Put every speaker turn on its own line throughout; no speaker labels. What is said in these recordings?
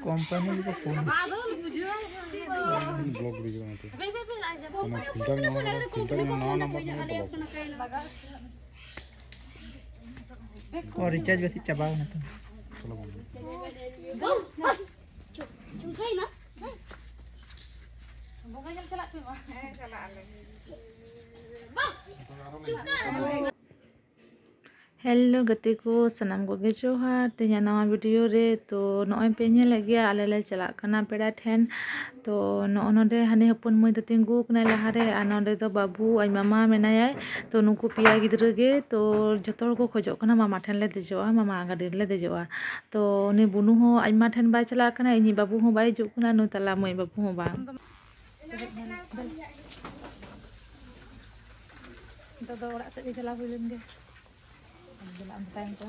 Company को phone block दिख रहा है फिल्टर ना नंबर और रिचार्ज वैसे चबा ना तो चलो ना बोगा जल चला पे चला हेलो गति को सनाम को जोहार तेज नवा वीडियो रे तो नॉय पे नेल गया आले ले चला कना पेड़ा ठेन तो नोडे हानि हपन मई तो तिंगु कना लहारे आ नोडे तो बाबू आई मामा मेनाया तो नुकु पिया गिद्रे गे तो जतो को खोजो कना मामा ठेन ले देजोआ मामा गाड़ी ले देजोआ तो नि बुनु हो आइमा ठेन बाय चला कना इनी बाबू हो बाय जो कना नु तला मई बाबू हो बा तो ओड़ा से चला हुइलन गे Jalan time ko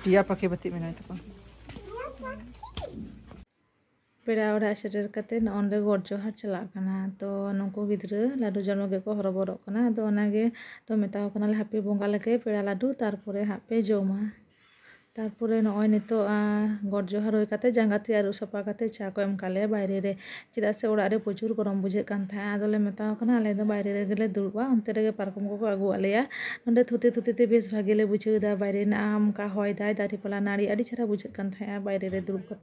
dia pakai batik mana itu Pak पेड़ा ओड़ा सेटर कते नोंडे गोड़ जोहार चला कना तो नुकु गिद्रे लाडू जन्म गे को हरबरो कना तो ओनागे तो मेताओ कना हापे बोंगा लगे पेड़ा लाडू तारपरे हापे जोमा तारपरे नय नितो गोड़ जोहार होय कते जांगाती आरु सपा कते चा को एम काले बायरे रे चिदा से ओड़ा रे प्रचुर गरम बुझे कान था आदले मेताओ कना आले दो बायरे रे गेले दुरबा उनते रे पारकम को आगु आलेया नंदे थुते थुते ते बेस भागे ले बुझे दा बायरे ना आम का होय दाय दारी पला नाड़ी आडी छरा बुझे कान था बायरे रे दुरब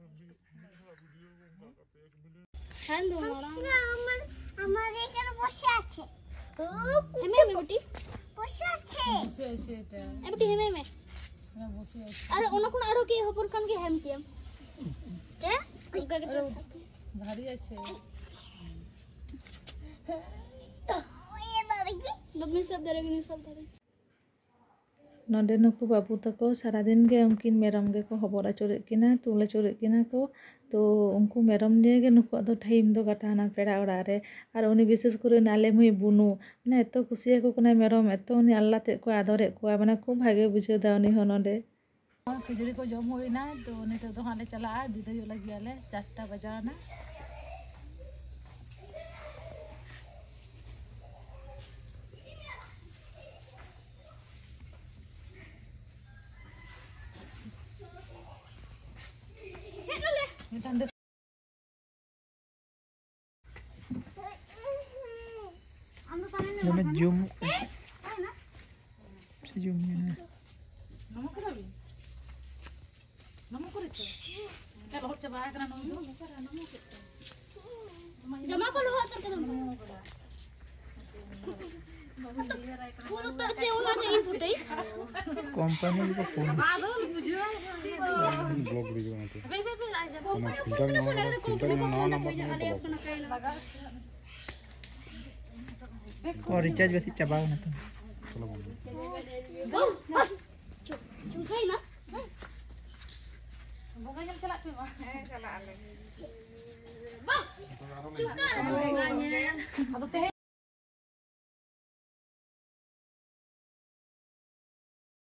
আমার এখানে বসে আছে হেমে বেটি বসে আছে এটা এ বেটি হেমে না বসে আছে আরে অনকোন আরো কি হপর কান কি হেম কি তে গগতে ভারী আছে ওয়ে বাবি সব ধরেগনি সব ধরে नोडे नुकु बाबू तको सारा दिन गे उनकिन मेरम गे को हबर आचुरे किना तुले चुरे किना को तो उनको मेरम निये गे नुकु दो टाइम दो काटाना पेड़ा ओड़ा रे और उनी विशेष करे नाले मुई बुनु माने एतो खुशिया को कोना मेरम एतो उनी अल्लाह ते को आदरे को माने खूब भागे बुझे दा उनी हो नोडे खिचड़ी को जम होइना तो नितो तो हाले चला बिदाय लगी आले 4टा बजाना Nama zoom, zoom ni. Nama kau lagi? Nama kau itu? Kalau hot coba kerana nama itu. Jama kau luar terkena. Kalau tak teolah jadi putih. Company itu phone. Blog video nanti. Filter na number और recharge वैसे चबा ना तो चलो चुसाई ना बोगा जल चला पे चला आले बा चुका